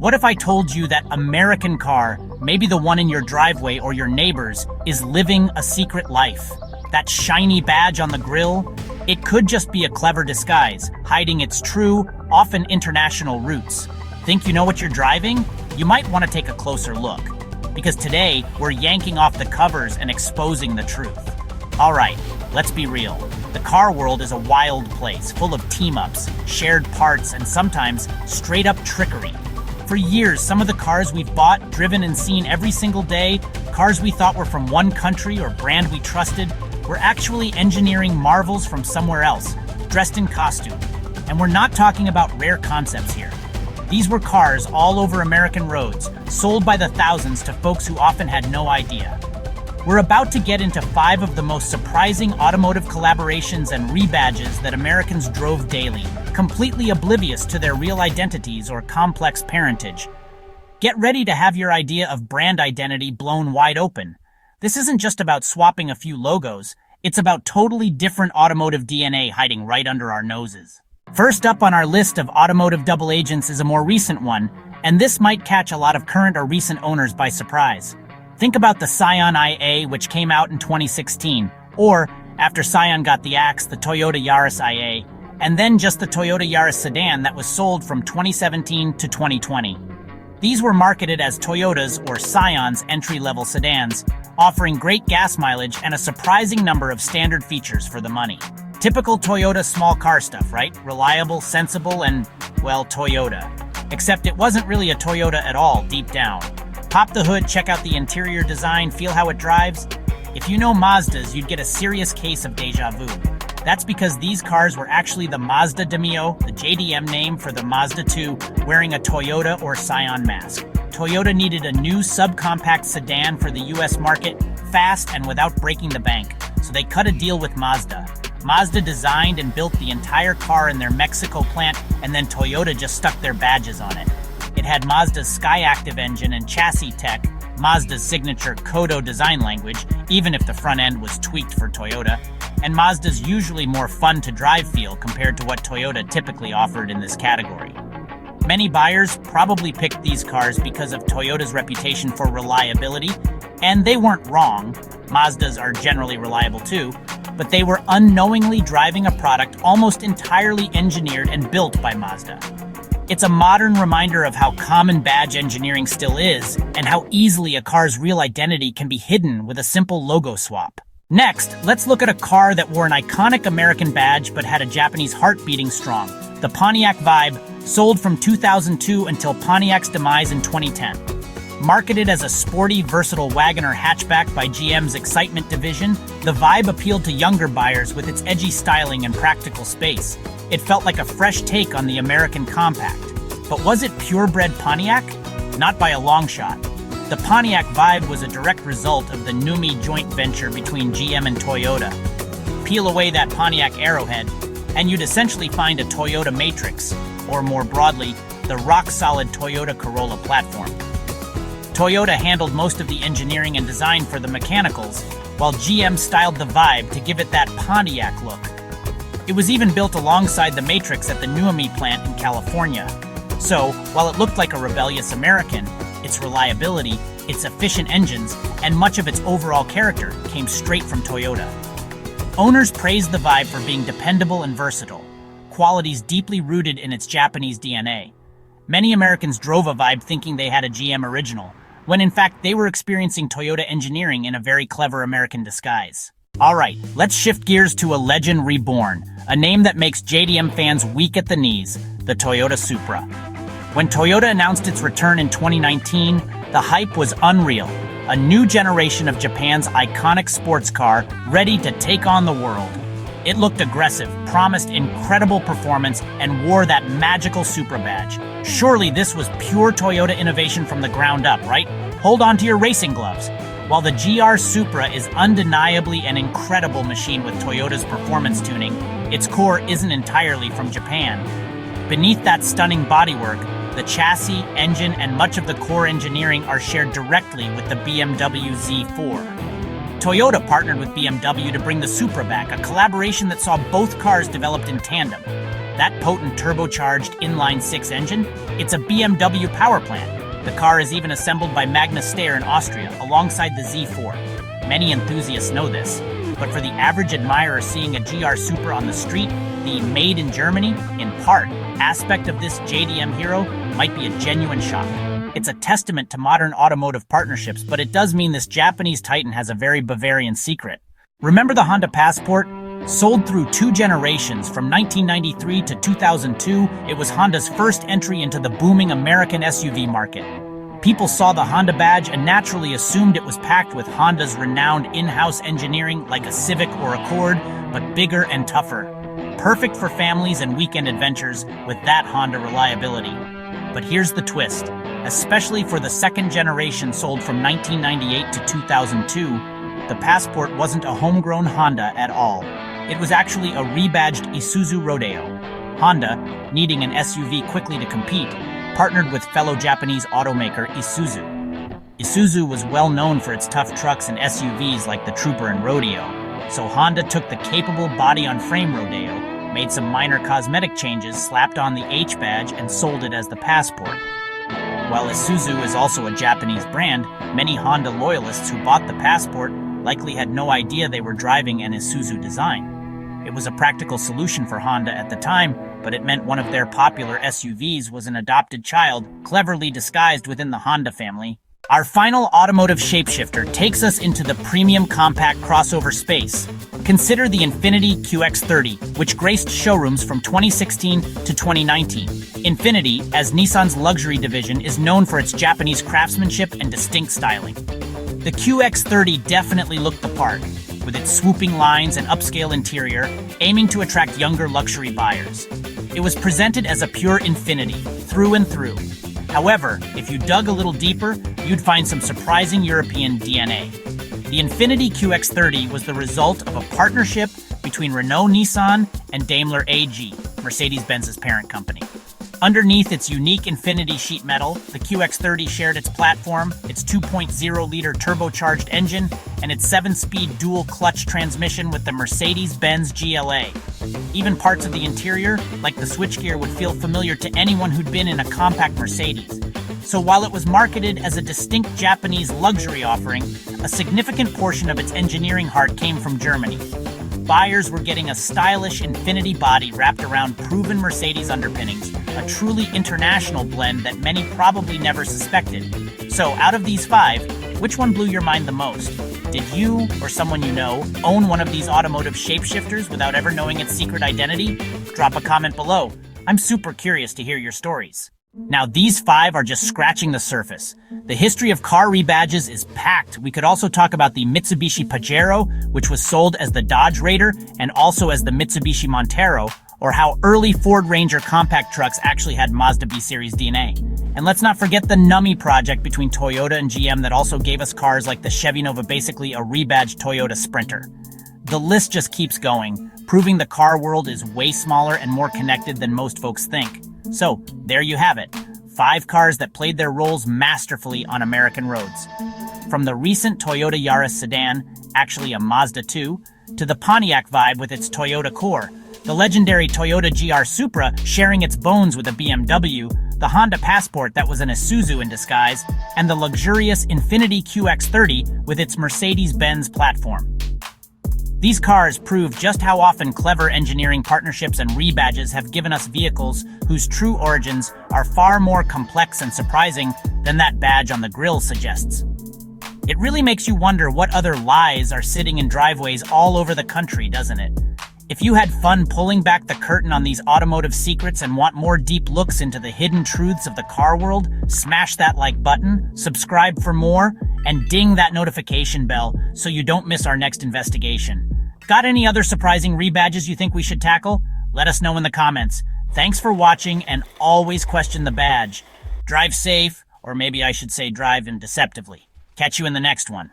What if I told you that American car, maybe the one in your driveway or your neighbor's, is living a secret life? That shiny badge on the grille? It could just be a clever disguise, hiding its true, often international roots. Think you know what you're driving? You might want to take a closer look. Because today, we're yanking off the covers and exposing the truth. Alright, let's be real. The car world is a wild place, full of team-ups, shared parts, and sometimes straight-up trickery. For years, some of the cars we've bought, driven, and seen every single day, cars we thought were from one country or brand we trusted, were actually engineering marvels from somewhere else, dressed in costume. And we're not talking about rare concepts here. These were cars all over American roads, sold by the thousands to folks who often had no idea. We're about to get into 5 of the most surprising automotive collaborations and rebadges that Americans drove daily, completely oblivious to their real identities or complex parentage. Get ready to have your idea of brand identity blown wide open. This isn't just about swapping a few logos, it's about totally different automotive DNA hiding right under our noses. First up on our list of automotive double agents is a more recent one, and this might catch a lot of current or recent owners by surprise. Think about the Scion IA, which came out in 2016, or, after Scion got the axe, the Toyota Yaris IA, and then just the Toyota Yaris Sedan that was sold from 2017 to 2020. These were marketed as Toyota's or Scion's entry-level sedans, offering great gas mileage and a surprising number of standard features for the money. Typical Toyota small car stuff, right? Reliable, sensible, and, well, Toyota. Except it wasn't really a Toyota at all, deep down. Pop the hood, check out the interior design, feel how it drives. If you know Mazdas, you'd get a serious case of deja vu. That's because these cars were actually the Mazda Demio, the JDM name for the Mazda 2, wearing a Toyota or Scion mask. Toyota needed a new subcompact sedan for the US market, fast and without breaking the bank, so they cut a deal with Mazda. Mazda designed and built the entire car in their Mexico plant, and then Toyota just stuck their badges on it. It had Mazda's Skyactiv engine and chassis tech, Mazda's signature Kodo design language, even if the front end was tweaked for Toyota, and Mazda's usually more fun-to-drive feel compared to what Toyota typically offered in this category. Many buyers probably picked these cars because of Toyota's reputation for reliability, and they weren't wrong. Mazdas are generally reliable too, but they were unknowingly driving a product almost entirely engineered and built by Mazda. It's a modern reminder of how common badge engineering still is, and how easily a car's real identity can be hidden with a simple logo swap. Next, let's look at a car that wore an iconic American badge but had a Japanese heart beating strong. The Pontiac Vibe, sold from 2002 until Pontiac's demise in 2010. Marketed as a sporty, versatile wagon or hatchback by GM's Excitement division, the Vibe appealed to younger buyers with its edgy styling and practical space. It felt like a fresh take on the American compact. But was it purebred Pontiac? Not by a long shot. The Pontiac Vibe was a direct result of the NUMMI joint venture between GM and Toyota. Peel away that Pontiac Arrowhead, and you'd essentially find a Toyota Matrix, or more broadly, the rock-solid Toyota Corolla platform. Toyota handled most of the engineering and design for the mechanicals, while GM styled the Vibe to give it that Pontiac look. It was even built alongside the Matrix at the NUMMI plant in California. So, while it looked like a rebellious American, its reliability, its efficient engines, and much of its overall character came straight from Toyota. Owners praised the Vibe for being dependable and versatile, qualities deeply rooted in its Japanese DNA. Many Americans drove a Vibe thinking they had a GM original, when in fact they were experiencing Toyota engineering in a very clever American disguise. Alright, let's shift gears to a legend reborn, a name that makes JDM fans weak at the knees, the Toyota Supra. When Toyota announced its return in 2019, the hype was unreal. A new generation of Japan's iconic sports car ready to take on the world. It looked aggressive, promised incredible performance, and wore that magical Supra badge. Surely this was pure Toyota innovation from the ground up, right? Hold on to your racing gloves. While the GR Supra is undeniably an incredible machine with Toyota's performance tuning, its core isn't entirely from Japan. Beneath that stunning bodywork, the chassis, engine, and much of the core engineering are shared directly with the BMW Z4. Toyota partnered with BMW to bring the Supra back, a collaboration that saw both cars developed in tandem. That potent turbocharged inline-six engine? It's a BMW power plant. The car is even assembled by Magna Steyr in Austria alongside the Z4. Many enthusiasts know this, but for the average admirer seeing a GR Supra on the street, the made in Germany, in part, aspect of this JDM hero might be a genuine shock. It's a testament to modern automotive partnerships, but it does mean this Japanese titan has a very Bavarian secret. Remember the Honda Passport? Sold through 2 generations from 1993 to 2002, it was Honda's first entry into the booming American SUV market. People saw the Honda badge and naturally assumed it was packed with Honda's renowned in-house engineering like a Civic or Accord, but bigger and tougher. Perfect for families and weekend adventures with that Honda reliability. But here's the twist. Especially for the second generation sold from 1998 to 2002, the Passport wasn't a homegrown Honda at all. It was actually a rebadged Isuzu Rodeo. Honda, needing an SUV quickly to compete, partnered with fellow Japanese automaker Isuzu. Isuzu was well known for its tough trucks and SUVs like the Trooper and Rodeo, so Honda took the capable body-on-frame Rodeo, made some minor cosmetic changes, slapped on the H badge, and sold it as the Passport. While Isuzu is also a Japanese brand, many Honda loyalists who bought the Passport likely had no idea they were driving an Isuzu design. It was a practical solution for Honda at the time, but it meant one of their popular SUVs was an adopted child, cleverly disguised within the Honda family. Our final automotive shapeshifter takes us into the premium compact crossover space. Consider the Infiniti QX30, which graced showrooms from 2016 to 2019. Infiniti, as Nissan's luxury division, is known for its Japanese craftsmanship and distinct styling. The QX30 definitely looked the part, with its swooping lines and upscale interior, aiming to attract younger luxury buyers. It was presented as a pure Infiniti, through and through. However, if you dug a little deeper, you'd find some surprising European DNA. The Infiniti QX30 was the result of a partnership between Renault Nissan and Daimler AG, Mercedes-Benz's parent company. Underneath its unique Infiniti sheet metal, the QX30 shared its platform, its 2.0-liter turbocharged engine, and its 7-speed dual-clutch transmission with the Mercedes-Benz GLA. Even parts of the interior, like the switchgear, would feel familiar to anyone who'd been in a compact Mercedes. So while it was marketed as a distinct Japanese luxury offering, a significant portion of its engineering heart came from Germany. Buyers were getting a stylish Infiniti body wrapped around proven Mercedes underpinnings, a truly international blend that many probably never suspected. So, out of these 5, which one blew your mind the most? Did you, or someone you know, own one of these automotive shapeshifters without ever knowing its secret identity? Drop a comment below. I'm super curious to hear your stories. Now, these 5 are just scratching the surface. The history of car rebadges is packed. We could also talk about the Mitsubishi Pajero, which was sold as the Dodge Raider and also as the Mitsubishi Montero, or how early Ford Ranger compact trucks actually had Mazda B-Series DNA. And let's not forget the Nummy project between Toyota and GM that also gave us cars like the Chevy Nova, basically a rebadged Toyota Sprinter. The list just keeps going, proving the car world is way smaller and more connected than most folks think. So, there you have it. 5 cars that played their roles masterfully on American roads. From the recent Toyota Yaris Sedan, actually a Mazda 2, to the Pontiac Vibe with its Toyota Core, the legendary Toyota GR Supra sharing its bones with a BMW, the Honda Passport that was an Isuzu in disguise, and the luxurious Infiniti QX30 with its Mercedes-Benz platform. These cars prove just how often clever engineering partnerships and rebadges have given us vehicles whose true origins are far more complex and surprising than that badge on the grille suggests. It really makes you wonder what other lies are sitting in driveways all over the country, doesn't it? If you had fun pulling back the curtain on these automotive secrets and want more deep looks into the hidden truths of the car world, smash that like button, subscribe for more, and ding that notification bell so you don't miss our next investigation. Got any other surprising rebadges you think we should tackle? Let us know in the comments. Thanks for watching, and always question the badge. Drive safe, or maybe I should say drive deceptively. Catch you in the next one.